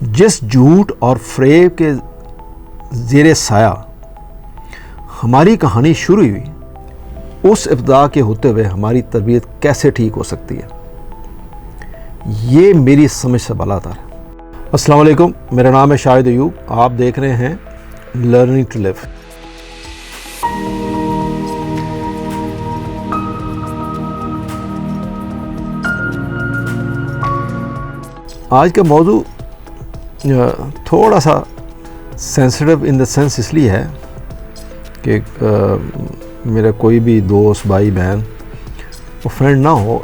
جس جھوٹ اور فریب کے زیر سایہ ہماری کہانی شروع ہوئی، اس ابتدا کے ہوتے ہوئے ہماری تربیت کیسے ٹھیک ہو سکتی ہے، یہ میری سمجھ سے بالاتر ہے۔ السلام علیکم، میرا نام ہے شاہد ایوب، آپ دیکھ رہے ہیں لرننگ ٹو لیو۔ آج کا موضوع تھوڑا سا سینسٹیو ان دا سینس اس لیے ہے کہ میرا کوئی بھی دوست، بھائی، بہن فرینڈ نہ ہو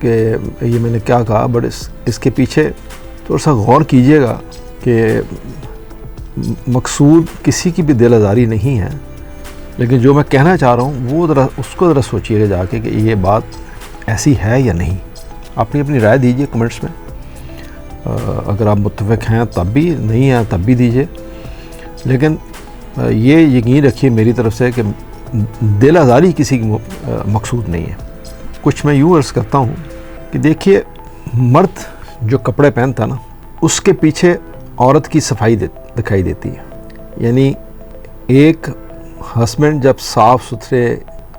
کہ یہ میں نے کیا کہا، بٹ اس کے پیچھے تھوڑا سا غور کیجیے گا کہ مقصود کسی کی بھی دل آزاری نہیں ہے، لیکن جو میں کہنا چاہ رہا ہوں وہ اس کو ذرا سوچیے گا جا کے کہ یہ بات ایسی ہے یا نہیں۔ اپنی رائے دیجیے کمنٹس میں، اگر آپ متفق ہیں تب بھی، نہیں ہیں تب بھی دیجیے، لیکن یہ یقین رکھیے میری طرف سے کہ دل آزاری کسی کی مقصود نہیں ہے۔ کچھ میں یوں عرض کرتا ہوں کہ دیکھیے، مرد جو کپڑے پہنتا نا، اس کے پیچھے عورت کی صفائی دکھائی دیتی ہے۔ یعنی ایک ہسبینڈ جب صاف ستھرے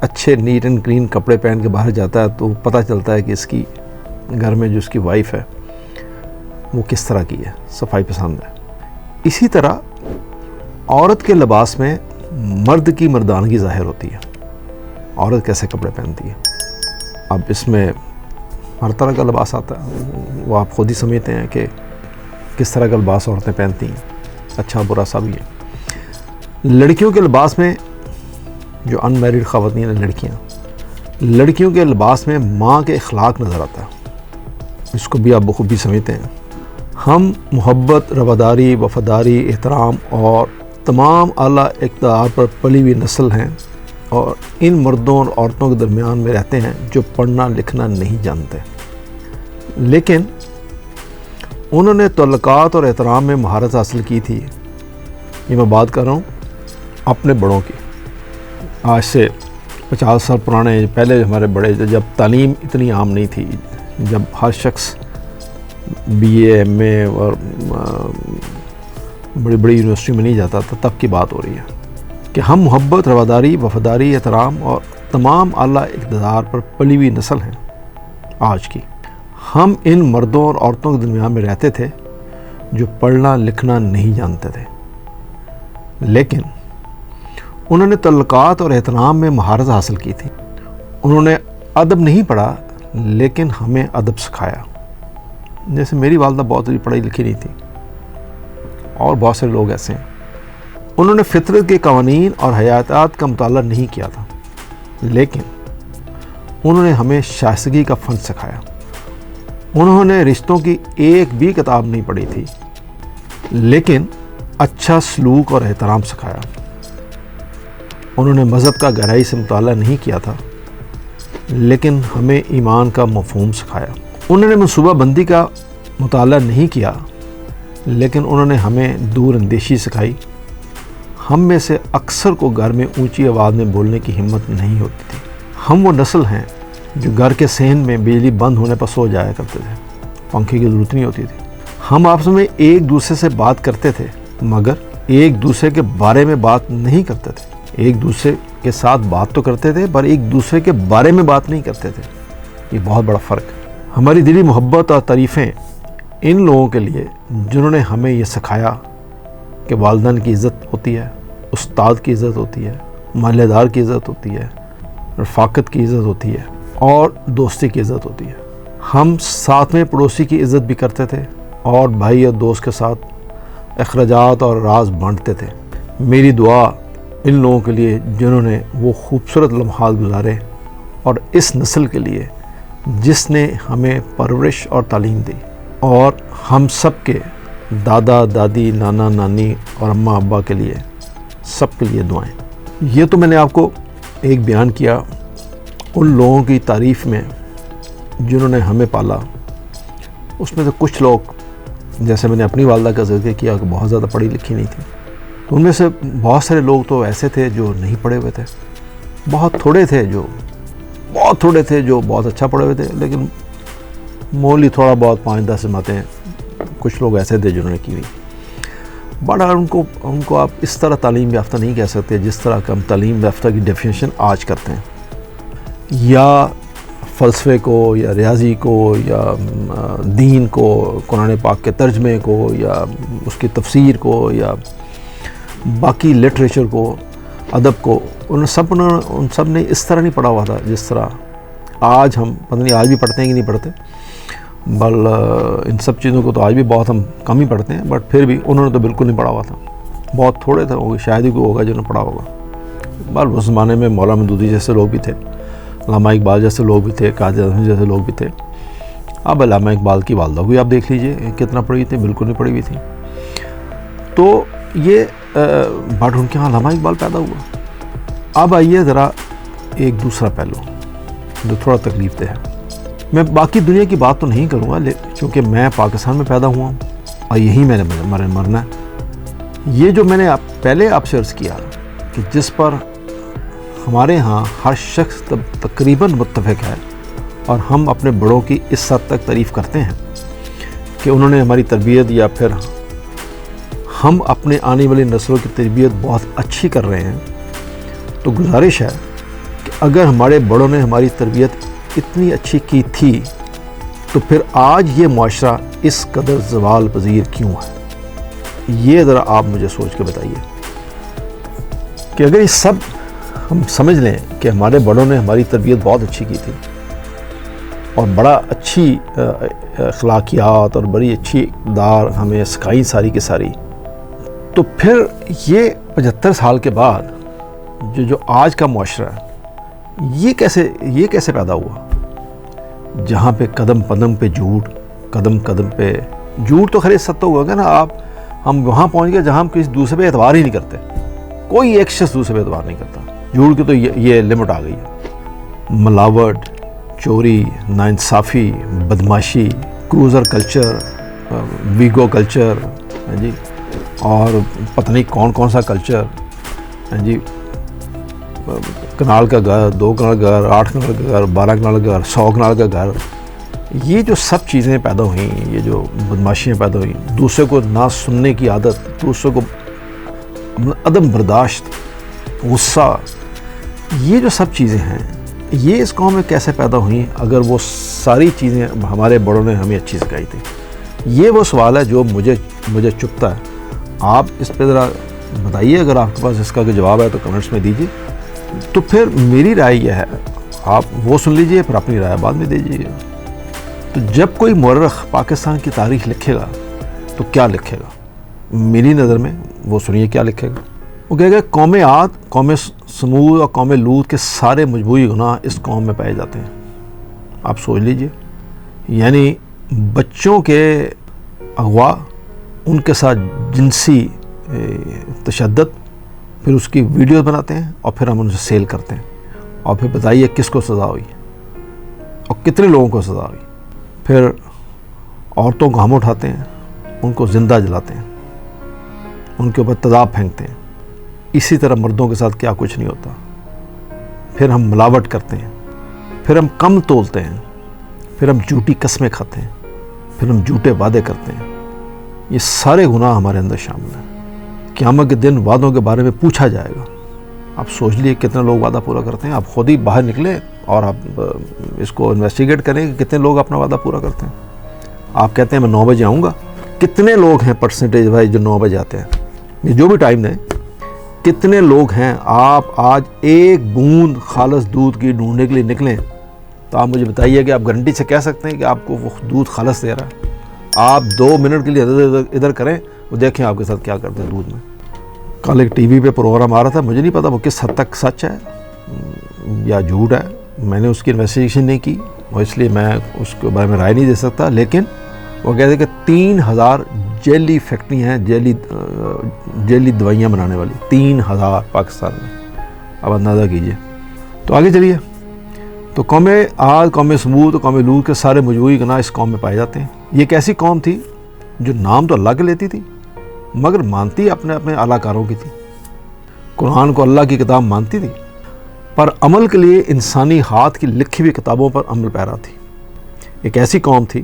اچھے نیٹ اینڈ کلین کپڑے پہن کے باہر جاتا ہے تو پتہ چلتا ہے کہ اس کی گھر میں جو اس کی وائف ہے وہ کس طرح کی ہے، صفائی پسند ہے۔ اسی طرح عورت کے لباس میں مرد کی مردانگی ظاہر ہوتی ہے۔ عورت کیسے کپڑے پہنتی ہے، اب اس میں ہر طرح کا لباس آتا ہے، وہ آپ خود ہی سمجھتے ہیں کہ کس طرح کا لباس عورتیں پہنتی ہیں، اچھا برا سب ہی ہے۔ لڑکیوں کے لباس میں، جو ان میرڈ خواتین ہیں، لڑکیوں کے لباس میں ماں کے اخلاق نظر آتا ہے، اس کو بھی آپ بخوبی سمجھتے ہیں۔ ہم محبت، رواداری، وفاداری، احترام اور تمام اعلیٰ اقدار پر پلی ہوئی نسل ہیں، اور ان مردوں اور عورتوں کے درمیان میں رہتے ہیں جو پڑھنا لکھنا نہیں جانتے، لیکن انہوں نے تعلقات اور احترام میں مہارت حاصل کی تھی۔ یہ میں بات کر رہا ہوں اپنے بڑوں کی، آج سے 50 سال پرانے، پہلے ہمارے بڑے، جب تعلیم اتنی عام نہیں تھی، جب ہر شخص بی اے، ایم اے اور بڑی بڑی یونیورسٹی میں نہیں جاتا تھا، تب کی بات ہو رہی ہے کہ ہم محبت، رواداری، وفاداری، احترام اور تمام اعلیٰ اقتدار پر پلی ہوئی نسل ہیں آج کی۔ ہم ان مردوں اور عورتوں کے درمیان میں رہتے تھے جو پڑھنا لکھنا نہیں جانتے تھے، لیکن انہوں نے تعلقات اور احترام میں مہارت حاصل کی تھی۔ انہوں نے ادب نہیں پڑھا لیکن ہمیں ادب سکھایا۔ جیسے میری والدہ بہت پڑھی لکھی نہیں تھی، اور بہت سے لوگ ایسے ہیں۔ انہوں نے فطرت کے قوانین اور حیاتیات کا مطالعہ نہیں کیا تھا، لیکن انہوں نے ہمیں شائستگی کا فن سکھایا۔ انہوں نے رشتوں کی ایک بھی کتاب نہیں پڑھی تھی، لیکن اچھا سلوک اور احترام سکھایا۔ انہوں نے مذہب کا گہرائی سے مطالعہ نہیں کیا تھا، لیکن ہمیں ایمان کا مفہوم سکھایا۔ انہوں نے منصوبہ بندی کا مطالعہ نہیں کیا، لیکن انہوں نے ہمیں دور اندیشی سکھائی۔ ہم میں سے اکثر کو گھر میں اونچی آواز میں بولنے کی ہمت نہیں ہوتی تھی۔ ہم وہ نسل ہیں جو گھر کے صحن میں بجلی بند ہونے پر سو جایا کرتے تھے، پنکھے کی ضرورت نہیں ہوتی تھی۔ ہم آپس میں ایک دوسرے سے بات کرتے تھے، مگر ایک دوسرے کے بارے میں بات نہیں کرتے تھے۔ ایک دوسرے کے ساتھ بات تو کرتے تھے، پر ایک دوسرے کے بارے میں بات نہیں کرتے تھے۔ یہ بہت بڑا فرق ہے۔ ہماری دلی محبت اور تعریفیں ان لوگوں کے لیے جنہوں نے ہمیں یہ سکھایا کہ والدین کی عزت ہوتی ہے، استاد کی عزت ہوتی ہے، محلے دار کی عزت ہوتی ہے، رفاقت کی عزت ہوتی ہے، اور دوستی کی عزت ہوتی ہے۔ ہم ساتھ میں پڑوسی کی عزت بھی کرتے تھے، اور بھائی اور دوست کے ساتھ اخراجات اور راز بانٹتے تھے۔ میری دعا ان لوگوں کے لیے جنہوں نے وہ خوبصورت لمحات گزارے، اور اس نسل کے لیے جس نے ہمیں پرورش اور تعلیم دی، اور ہم سب کے دادا دادی، نانا نانی اور اماں ابا کے لیے، سب کے لیے دعائیں۔ یہ تو میں نے آپ کو ایک بیان کیا ان لوگوں کی تعریف میں جنہوں نے ہمیں پالا۔ اس میں سے کچھ لوگ، جیسے میں نے اپنی والدہ کا ذکر کیا کہ بہت زیادہ پڑھی لکھی نہیں تھی، تو ان میں سے بہت سارے لوگ تو ایسے تھے جو نہیں پڑھے ہوئے تھے، بہت تھوڑے تھے جو بہت اچھا پڑھے ہوئے تھے، لیکن مولی تھوڑا بہت 5-10 جماعتیں کچھ لوگ ایسے تھے جنہوں نے کی ہوئی، بٹ ان کو آپ اس طرح تعلیم یافتہ نہیں کہہ سکتے جس طرح کہ ہم تعلیم یافتہ کی ڈیفینیشن آج کرتے ہیں، یا فلسفے کو یا ریاضی کو یا دین کو، قرآن پاک کے ترجمے کو یا اس کی تفسیر کو یا باقی لٹریچر کو، ادب کو، ان سب نے اس طرح نہیں پڑھا ہوا تھا جس طرح آج ہم، پتہ نہیں آج بھی پڑھتے ہیں کہ نہیں پڑھتے، بل ان سب چیزوں کو تو آج بھی بہت ہم کم ہی پڑھتے ہیں، بٹ پھر بھی انہوں نے تو بالکل نہیں پڑھا ہوا تھا، بہت تھوڑے تھے، شاید ہی کوئی ہوگا جنہوں نے پڑھا ہوگا۔ بل اس زمانے میں مولانا مودودی جیسے لوگ بھی تھے، علامہ اقبال جیسے لوگ بھی تھے، قائد اعظم جیسے لوگ بھی تھے۔ اب علامہ اقبال کی والدہ کو آپ دیکھ لیجئے کتنا پڑھی تھی، بالکل نہیں پڑھی ہوئی تھی۔ تو یہ بٹ ان کے یہاں علامہ اقبال پیدا ہوا۔ اب آئیے ذرا ایک دوسرا پہلو جو تھوڑا تکلیف دہ ہے، میں باقی دنیا کی بات تو نہیں کروں گا چونکہ میں پاکستان میں پیدا ہوا ہوں اور یہی میں نے مرنا ہے۔ یہ جو میں نے پہلے آپ سے عرض کیا کہ جس پر ہمارے ہاں ہر شخص تقریباً متفق ہے اور ہم اپنے بڑوں کی اس حد تک تعریف کرتے ہیں کہ انہوں نے ہماری تربیت، یا پھر ہم اپنے آنے والی نسلوں کی تربیت بہت اچھی کر رہے ہیں، تو گزارش ہے کہ اگر ہمارے بڑوں نے ہماری تربیت اتنی اچھی کی تھی تو پھر آج یہ معاشرہ اس قدر زوال پذیر کیوں ہے؟ یہ ذرا آپ مجھے سوچ کے بتائیے کہ اگر یہ سب ہم سمجھ لیں کہ ہمارے بڑوں نے ہماری تربیت بہت اچھی کی تھی اور بڑا اچھی اخلاقیات اور بڑی اچھی اقدار ہمیں سکھائی ساری کی ساری، تو پھر یہ 75 سال کے بعد جو آج کا معاشرہ ہے یہ کیسے پیدا ہوا، جہاں پہ قدم قدم پہ جھوٹ، قدم قدم پہ جھوٹ، تو خیر سب تو ہوگا نا، ہم وہاں پہنچ گئے جہاں ہم کسی دوسرے پہ اعتبار ہی نہیں کرتے، کوئی ایک شخص دوسرے پہ اعتبار نہیں کرتا، جھوٹ کی تو یہ لمٹ آ گئی ہے۔ ملاوٹ، چوری، ناانصافی، بدماشی، کروزر کلچر، ویگو کلچر، جی، اور پتہ نہیں کون سا کلچر، جی، کنال کا گھر، 2 کنال کا گھر، 8 کنال کا گھر، 12 کنال کا گھر، 100 کنال کا گھر، یہ جو سب چیزیں پیدا ہوئیں، یہ جو بدماشیاں پیدا ہوئیں، دوسرے کو نہ سننے کی عادت، دوسرے کو عدم برداشت، غصہ، یہ جو سب چیزیں ہیں یہ اس قوم میں کیسے پیدا ہوئیں اگر وہ ساری چیزیں ہمارے بڑوں نے ہمیں اچھی سکھائی تھی؟ یہ وہ سوال ہے جو مجھے چپتا ہے۔ آپ اس پہ ذرا بتائیے، اگر آپ کے پاس اس کا کوئی جواب ہے تو کمنٹس میں دیجیے۔ تو پھر میری رائے یہ ہے، آپ وہ سن لیجئے، پھر اپنی رائے بعد میں دیجیے۔ تو جب کوئی مورخ پاکستان کی تاریخ لکھے گا تو کیا لکھے گا؟ میری نظر میں وہ سنیے کیا لکھے گا۔ وہ کہے گا قوم عاد، قوم سمود اور قوم لوط کے سارے مجموعی گناہ اس قوم میں پائے جاتے ہیں۔ آپ سوچ لیجئے، یعنی بچوں کے اغوا، ان کے ساتھ جنسی تشدد، پھر اس کی ویڈیو بناتے ہیں اور پھر ہم ان سے سیل کرتے ہیں، اور پھر بتائیے کس کو سزا ہوئی اور کتنے لوگوں کو سزا ہوئی۔ پھر عورتوں کو ہم اٹھاتے ہیں، ان کو زندہ جلاتے ہیں، ان کے اوپر تیزاب پھینکتے ہیں۔ اسی طرح مردوں کے ساتھ کیا کچھ نہیں ہوتا۔ پھر ہم ملاوٹ کرتے ہیں، پھر ہم کم تولتے ہیں، پھر ہم جھوٹی قسمیں کھاتے ہیں، پھر ہم جھوٹے وعدے کرتے ہیں۔ یہ سارے گناہ ہمارے اندر شامل ہیں۔ قیامت کے دن وعدوں کے بارے میں پوچھا جائے گا۔ آپ سوچ لیے کتنے لوگ وعدہ پورا کرتے ہیں۔ آپ خود ہی باہر نکلیں اور آپ اس کو انویسٹیگیٹ کریں کہ کتنے لوگ اپنا وعدہ پورا کرتے ہیں۔ آپ کہتے ہیں میں 9 بجے آؤں گا، کتنے لوگ ہیں پرسنٹیج وائز جو 9 بجے آتے ہیں؟ یہ جو بھی ٹائم دیں، کتنے لوگ ہیں؟ آپ آج ایک بوند خالص دودھ کی ڈھونڈنے کے لیے نکلیں تو آپ مجھے بتائیے کہ آپ گارنٹی سے کہہ سکتے ہیں کہ آپ کو وہ دودھ خالص دے رہا ہے؟ آپ 2 منٹ کے لیے ادھر کریں، وہ دیکھیں آپ کے ساتھ کیا کرتے ہیں دودھ میں۔ کل ایک ٹی وی پہ پروگرام آ رہا تھا، مجھے نہیں پتا وہ کس حد تک سچ ہے یا جھوٹ ہے، میں نے اس کی انویسٹیگیشن نہیں کی اور اس لیے میں اس کے بارے میں رائے نہیں دے سکتا، لیکن وہ کہتے ہیں کہ 3000 جیلی فیکٹری ہیں، جیلی دوائیاں بنانے والی 3000 پاکستان میں۔ اب اندازہ کیجئے۔ تو آگے چلیے، تو قوم عاد، قوم سمود، قوم لوط کے سارے مجموعی گناہ اس قوم میں پائے جاتے ہیں۔ یہ ایک ایسی قوم تھی جو نام تو اللہ کے لیتی تھی مگر مانتی اپنے اعلیٰ کاروں کی تھی، قرآن کو اللہ کی کتاب مانتی تھی، پر عمل کے لیے انسانی ہاتھ کی لکھی ہوئی کتابوں پر عمل پیرا تھی۔ ایک ایسی قوم تھی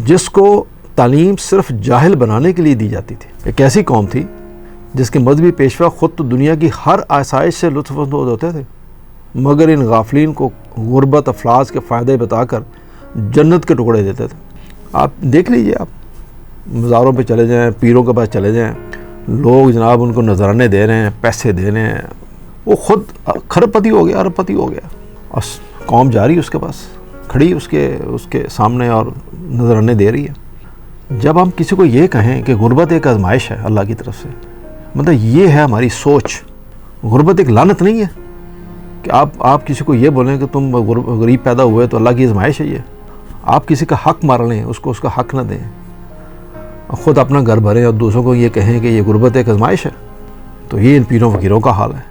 جس کو تعلیم صرف جاہل بنانے کے لیے دی جاتی تھی۔ ایک ایسی قوم تھی جس کے مذہبی پیشوا خود تو دنیا کی ہر آسائش سے لطف اندوز ہوتے تھے، مگر ان غافلین کو غربت افلاس کے فائدے بتا کر جنت کے ٹکڑے دیتے تھے۔ آپ دیکھ لیجئے، آپ مزاروں پہ چلے جائیں، پیروں کے پاس چلے جائیں، لوگ جناب ان کو نذرانے دے رہے ہیں، پیسے دے رہے ہیں، وہ خود کھرب پتی ہو گیا، ارب پتی ہو گیا، اور قوم جا رہی اس کے پاس کھڑی اس کے سامنے اور نذرانے دے رہی ہے۔ جب ہم کسی کو یہ کہیں کہ غربت ایک آزمائش ہے اللہ کی طرف سے، مطلب یہ ہے ہماری سوچ، غربت ایک لعنت نہیں ہے کہ آپ کسی کو یہ بولیں کہ تم غریب پیدا ہوئے تو اللہ کی آزمائش ہے۔ یہ آپ کسی کا حق مار لیں، اس کو اس کا حق نہ دیں، خود اپنا گھر بھریں اور دوسروں کو یہ کہیں کہ یہ غربت ایک آزمائش ہے، تو یہ ان پیروں فقیروں کا حال ہے۔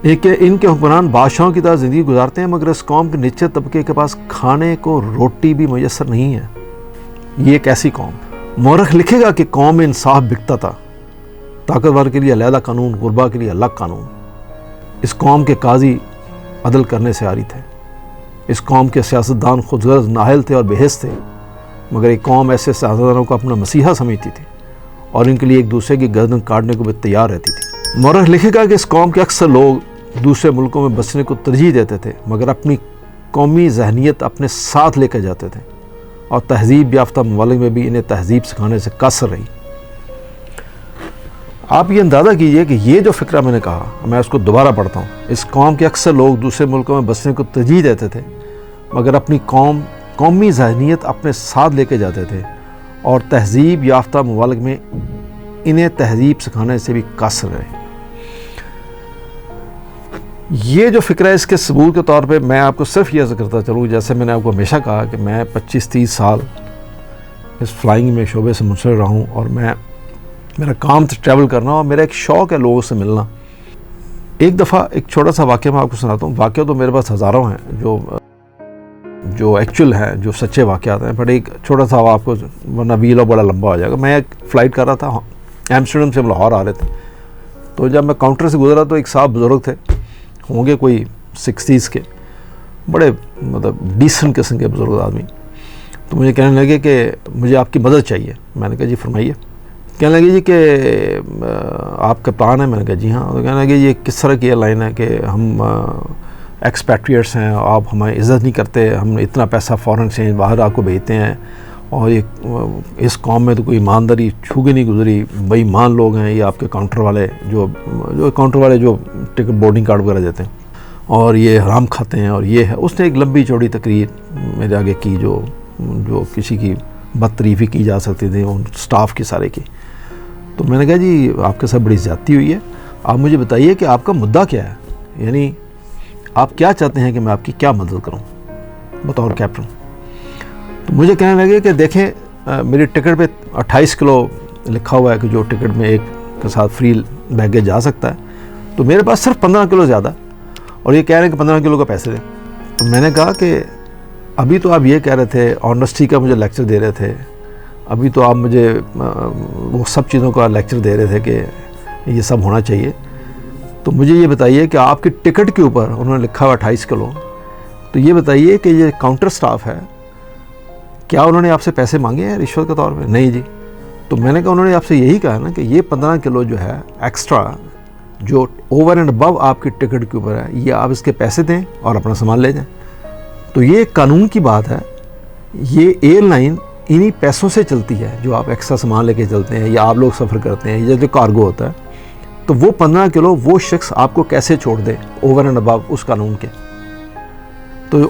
ایک کہ ان کے حکمران بادشاہوں کی طرح زندگی گزارتے ہیں، مگر اس قوم کے نچلے طبقے کے پاس کھانے کو روٹی بھی میسر نہیں ہے۔ یہ ایک ایسی قوم، مورخ لکھے گا کہ قوم میں انصاف بکتا تھا، طاقتور کے لیے علیحدہ قانون، غربا کے لیے الگ قانون۔ اس قوم کے قاضی عدل کرنے سے عاری تھے، اس قوم کے سیاستدان خود غرض نااہل تھے اور بے حس تھے، مگر ایک قوم ایسے سیاستدانوں کو اپنا مسیحا سمجھتی تھی اور ان کے لیے ایک دوسرے کی گردن کاٹنے کو بھی تیار رہتی تھی۔ مورخ لکھے گا کہ اس قوم کے اکثر لوگ دوسرے ملکوں میں بسنے کو ترجیح دیتے تھے، مگر اپنی قومی ذہنیت اپنے ساتھ لے کے جاتے تھے، اور تہذیب یافتہ ممالک میں بھی انہیں تہذیب سکھانے سے قاصر رہی۔ آپ یہ اندازہ کیجئے کہ یہ جو فقرہ میں نے کہا، میں اس کو دوبارہ پڑھتا ہوں، اس قوم کے اکثر لوگ دوسرے ملکوں میں بسنے کو ترجیح دیتے تھے، مگر اپنی قومی ذہنیت اپنے ساتھ لے کے جاتے تھے، اور تہذیب یافتہ ممالک میں انہیں تہذیب سکھانے سے بھی قاصر رہے۔ یہ جو فکرہ ہے، اس کے ثبوت کے طور پہ میں آپ کو صرف یہ ذکر کرتا چلوں، جیسے میں نے آپ کو ہمیشہ کہا کہ میں 25-30 سال اس فلائنگ میں شعبے سے منسلک رہا ہوں، اور میرا کام تھا ٹریول کرنا، اور میرا ایک شوق ہے لوگوں سے ملنا۔ ایک دفعہ ایک چھوٹا سا واقعہ میں آپ کو سناتا ہوں۔ واقعہ تو میرے پاس ہزاروں ہیں جو ایکچول ہیں، جو سچے واقعات ہیں، بٹ ایک چھوٹا سا آپ کو، ورنہ ویلا بڑا لمبا ہو جائے گا۔ میں ایک فلائٹ کر رہا تھا، ایمسٹرڈیم سے لاہور آ رہے تھے، تو جب میں کاؤنٹر سے گزرا تو ایک صاحب بزرگ تھے، ہوں گے کوئی 60s کے، بڑے مطلب ڈیسنٹ قسم کے بزرگ آدمی، تو مجھے کہنے لگے کہ مجھے آپ کی مدد چاہیے۔ میں نے کہا جی فرمائیے۔ کہنے لگے جی کہ آپ کپتان ہیں؟ میں نے کہا جی ہاں۔ تو کہنے لگے یہ کس طرح کی ایئر لائن ہے کہ ہم ایکسپیٹریٹس ہیں، آپ ہماری عزت نہیں کرتے، ہم اتنا پیسہ فورن سے باہر آپ کو بھیجتے ہیں، اور اس قوم میں تو کوئی ایمانداری چھو کے نہیں گزری، بے ایمان لوگ ہیں یہ آپ کے کاؤنٹر والے، جو ٹکٹ بورڈنگ کارڈ وغیرہ دیتے ہیں، اور یہ حرام کھاتے ہیں، اور یہ ہے۔ اس نے ایک لمبی چوڑی تقریر میرے آگے کی، جو کسی کی بد تعریفی کی جا سکتی تھی، ان سٹاف کی سارے کی۔ تو میں نے کہا جی آپ کے ساتھ بڑی زیادتی ہوئی ہے، آپ مجھے بتائیے کہ آپ کا مدعا کیا ہے، یعنی آپ کیا چاہتے ہیں کہ میں آپ کی کیا مدد کروں بطور کیپٹن۔ تو مجھے کہنے لگے کہ دیکھیں میری ٹکٹ پہ 28 کلو لکھا ہوا ہے کہ جو ٹکٹ میں ایک کے ساتھ فری بیگیج جا سکتا ہے، تو میرے پاس صرف 15 کلو زیادہ، اور یہ کہہ رہے ہیں کہ 15 کلو کا پیسے دیں۔ تو میں نے کہا کہ ابھی تو آپ یہ کہہ رہے تھے، آنیسٹی کا مجھے لیکچر دے رہے تھے، ابھی تو آپ مجھے وہ سب چیزوں کا لیکچر دے رہے تھے کہ یہ سب ہونا چاہیے، تو مجھے یہ بتائیے کہ آپ کی ٹکٹ کے اوپر انہوں نے لکھا ہوا 28 کلو، تو یہ بتائیے کہ یہ کاؤنٹر سٹاف ہے، کیا انہوں نے آپ سے پیسے مانگے ہیں رشوت کے طور پہ؟ نہیں جی۔ تو میں نے کہا انہوں نے آپ سے یہی کہا نا کہ یہ 15 کلو جو ہے ایکسٹرا، جو اوور اینڈ ابو آپ کی ٹکٹ کے اوپر ہے، یہ آپ اس کے پیسے دیں اور اپنا سامان لے جائیں۔ تو یہ ایک قانون کی بات ہے، یہ ایئر لائن انہی پیسوں سے چلتی ہے جو آپ ایکسٹرا سامان لے کے چلتے ہیں، یا آپ لوگ سفر کرتے ہیں، یا جو کارگو ہوتا ہے، تو وہ 15 کلو وہ شخص آپ کو کیسے چھوڑ دے اوور اینڈ ابو اس قانون کے؟ تو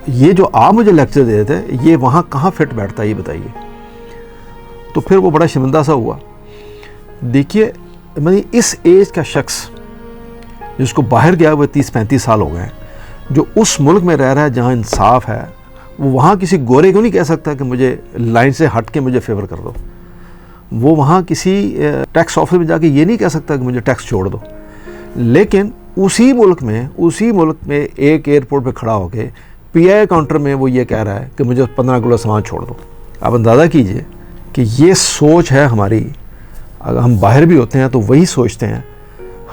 یہ جو آپ مجھے لیکچر دے تھے، یہ وہاں کہاں فٹ بیٹھتا ہے یہ بتائیے۔ تو پھر وہ بڑا شرمندہ سا ہوا۔ دیکھیے اس ایج کا شخص جس کو باہر گیا ہوئے 30-35 سال ہو گئے ہیں، جو اس ملک میں رہ رہا ہے جہاں انصاف ہے، وہ وہاں کسی گورے کو نہیں کہہ سکتا کہ مجھے لائن سے ہٹ کے مجھے فیور کر دو، وہ وہاں کسی ٹیکس آفس میں جا کے یہ نہیں کہہ سکتا کہ مجھے ٹیکس چھوڑ دو، لیکن اسی ملک میں ایک ایئرپورٹ پہ کھڑا ہو کے پی آئی کاؤنٹر میں وہ یہ کہہ رہا ہے کہ مجھے 15 کلو سامان چھوڑ دو۔ آپ اندازہ کیجئے کہ یہ سوچ ہے ہماری۔ اگر ہم باہر بھی ہوتے ہیں تو وہی سوچتے ہیں،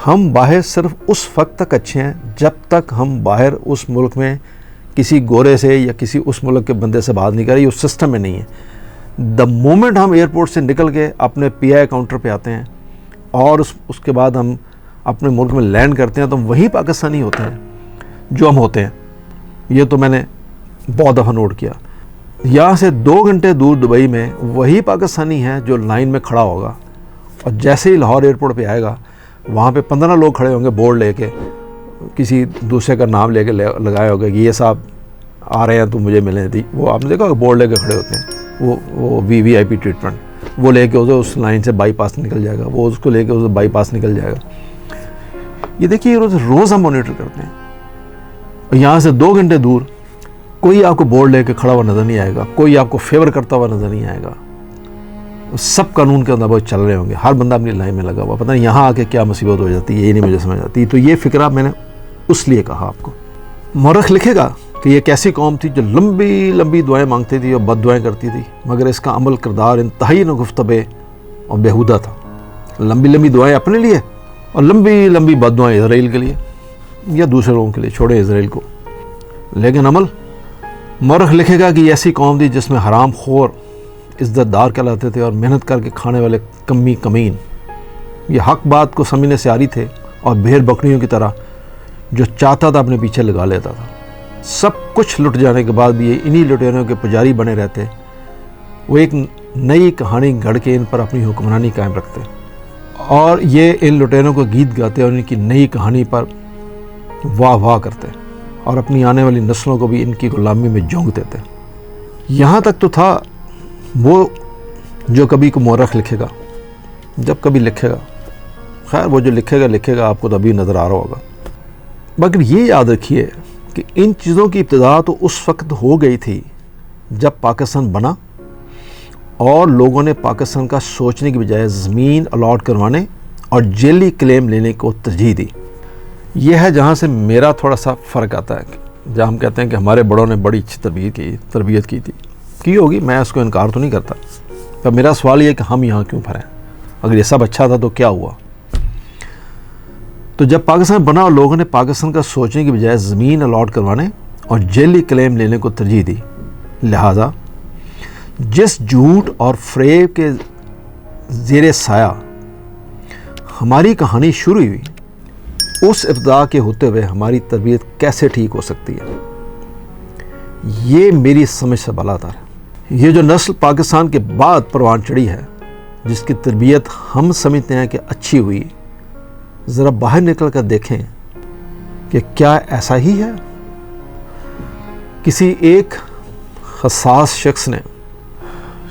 ہم باہر صرف اس وقت تک اچھے ہیں جب تک ہم باہر اس ملک میں کسی گورے سے یا کسی اس ملک کے بندے سے بات نہیں کر رہے، اس سسٹم میں نہیں ہے۔ دا مومنٹ ہم ایئرپورٹ سے نکل کے اپنے پی آئی کاؤنٹر پہ آتے ہیں اور اس کے بعد ہم اپنے ملک میں لینڈ کرتے ہیں تو ہم وہی پاکستانی ہوتے ہیں جو ہم ہوتے ہیں. یہ تو میں نے بہت دفعہ نوٹ کیا. یہاں سے 2 گھنٹے دور دبئی میں وہی پاکستانی ہے جو لائن میں کھڑا ہوگا اور جیسے ہی لاہور ایئرپورٹ پہ آئے گا وہاں پہ 15 لوگ کھڑے ہوں گے بورڈ لے کے, کسی دوسرے کا نام لے کے لگائے ہوگا کہ یہ صاحب آ رہے ہیں تو مجھے ملیں تھی. وہ آپ نے دیکھا بورڈ لے کے کھڑے ہوتے ہیں, وہ وی آئی پی ٹریٹمنٹ, وہ لے کے اسے اس لائن سے بائی پاس نکل جائے گا, وہ اس کو لے کے اسے بائی پاس نکل جائے گا. یہ دیکھیے روز ہم مانیٹر کرتے ہیں. اور یہاں سے 2 گھنٹے دور کوئی آپ کو بورڈ لے کے کھڑا ہوا نظر نہیں آئے گا, کوئی آپ کو فیور کرتا ہوا نظر نہیں آئے گا. سب قانون کے اندر چل رہے ہوں گے, ہر بندہ اپنی لائن میں لگا ہوا. پتہ نہیں یہاں آ کے کیا مصیبت ہو جاتی ہے, یہ نہیں مجھے سمجھ آتی. تو یہ فکرہ میں نے اس لیے کہا آپ کو. مورخ لکھے گا کہ یہ ایک ایسی قوم تھی جو لمبی لمبی دعائیں مانگتی تھی اور بد دعائیں کرتی تھی, مگر اس کا عمل کردار انتہائی ناگفتبے اور بیہودہ تھا. لمبی لمبی دعائیں اپنے لیے اور لمبی لمبی بد دعائیں اسرائیل کے لیے یا دوسرے لوگوں کے لیے, چھوڑے اسرائیل کو. لیکن عمل, مورخ لکھے گا کہ یہ ایسی قوم تھی جس میں حرام خور عزت دار کہلاتے تھے اور محنت کر کے کھانے والے کمین. یہ حق بات کو سمجھنے سے آری تھے اور بھیڑ بکریوں کی طرح جو چاہتا تھا اپنے پیچھے لگا لیتا تھا. سب کچھ لٹ جانے کے بعد بھی یہ انہی لٹیروں کے پجاری بنے رہتے. وہ ایک نئی کہانی گھڑ کے ان پر اپنی حکمرانی قائم رکھتے اور یہ ان لٹیروں کو گیت گاتے اور ان کی نئی کہانی پر واہ واہ کرتے اور اپنی آنے والی نسلوں کو بھی ان کی غلامی میں جھونک دیتے. یہاں تک تو تھا وہ جو کبھی کو مورخ لکھے گا, جب کبھی لکھے گا. خیر وہ جو لکھے گا آپ کو تو ابھی نظر آ رہا ہوگا. مگر یہ یاد رکھیے کہ ان چیزوں کی ابتدا تو اس وقت ہو گئی تھی جب پاکستان بنا اور لوگوں نے پاکستان کا سوچنے کی بجائے زمین الاٹ کروانے اور جیلی کلیم لینے کو ترجیح دی. یہ ہے جہاں سے میرا تھوڑا سا فرق آتا ہے, جہاں ہم کہتے ہیں کہ ہمارے بڑوں نے بڑی اچھی تربیت کی ہوگی. میں اس کو انکار تو نہیں کرتا, پر میرا سوال یہ ہے کہ ہم یہاں کیوں پھرے؟ اگر یہ سب اچھا تھا تو کیا ہوا؟ تو جب پاکستان بنا اور لوگوں نے پاکستان کا سوچنے کی بجائے زمین الاٹ کروانے اور جیلی کلیم لینے کو ترجیح دی, لہٰذا جس جھوٹ اور فریب کے زیر سایہ ہماری کہانی شروع ہوئی, اس ابتدا کے ہوتے ہوئے ہماری تربیت کیسے ٹھیک ہو سکتی ہے؟ یہ میری سمجھ سے بالاتر ہے. یہ جو نسل پاکستان کے بعد پروان چڑھی ہے, جس کی تربیت ہم سمجھتے ہیں کہ اچھی ہوئی, ذرا باہر نکل کر دیکھیں کہ کیا ایسا ہی ہے؟ کسی ایک حساس شخص نے,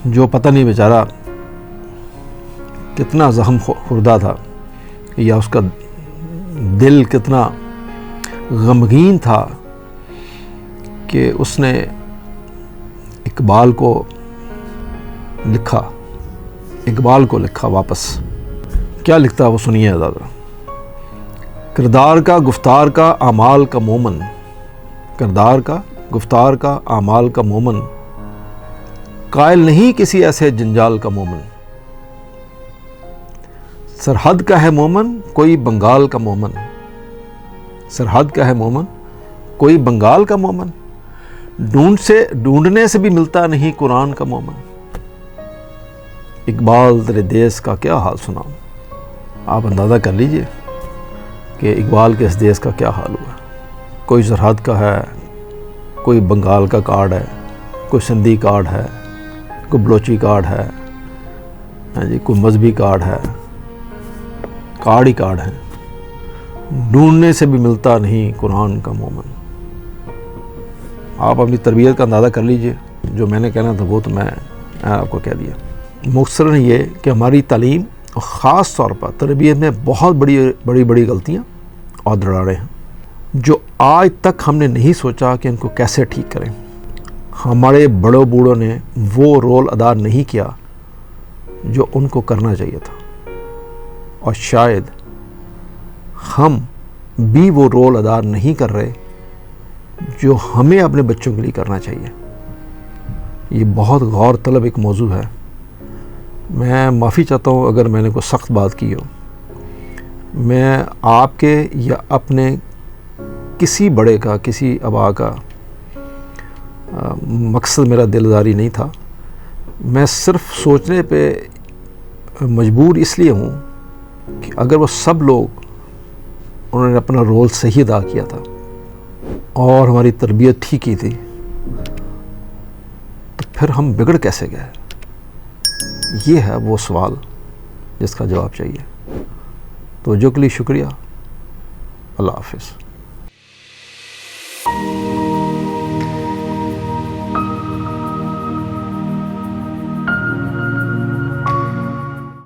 جو پتہ نہیں بیچارہ کتنا زخم خوردہ تھا یا اس کا دل کتنا غمگین تھا, کہ اس نے اقبال کو لکھا واپس. کیا لکھتا وہ سنیے دادا. کردار کا گفتار کا اعمال کا مومن, کردار کا گفتار کا اعمال کا مومن, قائل نہیں کسی ایسے جنجال کا مومن. سرحد کا ہے مومن کوئی بنگال کا مومن, سرحد کا ہے مومن کوئی بنگال کا مومن, ڈھونڈنے سے بھی ملتا نہیں قرآن کا مومن. اقبال تیرے دیس کا کیا حال سناؤں. آپ اندازہ کر لیجئے کہ اقبال کے اس دیس کا کیا حال ہوا. کوئی سرحد کا ہے, کوئی بنگال کا کارڈ ہے, کوئی سندھی کارڈ ہے, کوئی بلوچی کارڈ ہے, کوئی مذہبی کارڈ ہے, کارڈ ہی کارڈ ہے. ڈھونڈنے سے بھی ملتا نہیں قرآن کا مومن. آپ اپنی تربیت کا اندازہ کر لیجئے. جو میں نے کہنا تھا وہ تو میں آپ کو کہہ دیا. مختصراً یہ کہ ہماری تعلیم اور خاص طور پر تربیت میں بہت بڑی غلطیاں اور دراڑیں ہیں, جو آج تک ہم نے نہیں سوچا کہ ان کو کیسے ٹھیک کریں. ہمارے بڑوں بوڑھوں نے وہ رول ادا نہیں کیا جو ان کو کرنا چاہیے تھا, اور شاید ہم بھی وہ رول ادا نہیں کر رہے جو ہمیں اپنے بچوں کے لیے کرنا چاہیے. یہ بہت غور طلب ایک موضوع ہے. میں معافی چاہتا ہوں اگر میں نے کوئی سخت بات کی ہو. میں آپ کے یا اپنے کسی بڑے کا, کسی آبا کا مقصد میرا دلداری نہیں تھا. میں صرف سوچنے پہ مجبور اس لیے ہوں کہ اگر وہ سب لوگ انہوں نے اپنا رول صحیح ادا کیا تھا اور ہماری تربیت ٹھیک کی تھی تو پھر ہم بگڑ کیسے گئے؟ یہ ہے وہ سوال جس کا جواب چاہیے۔ توجہ کے لیے شکریہ۔ اللہ حافظ۔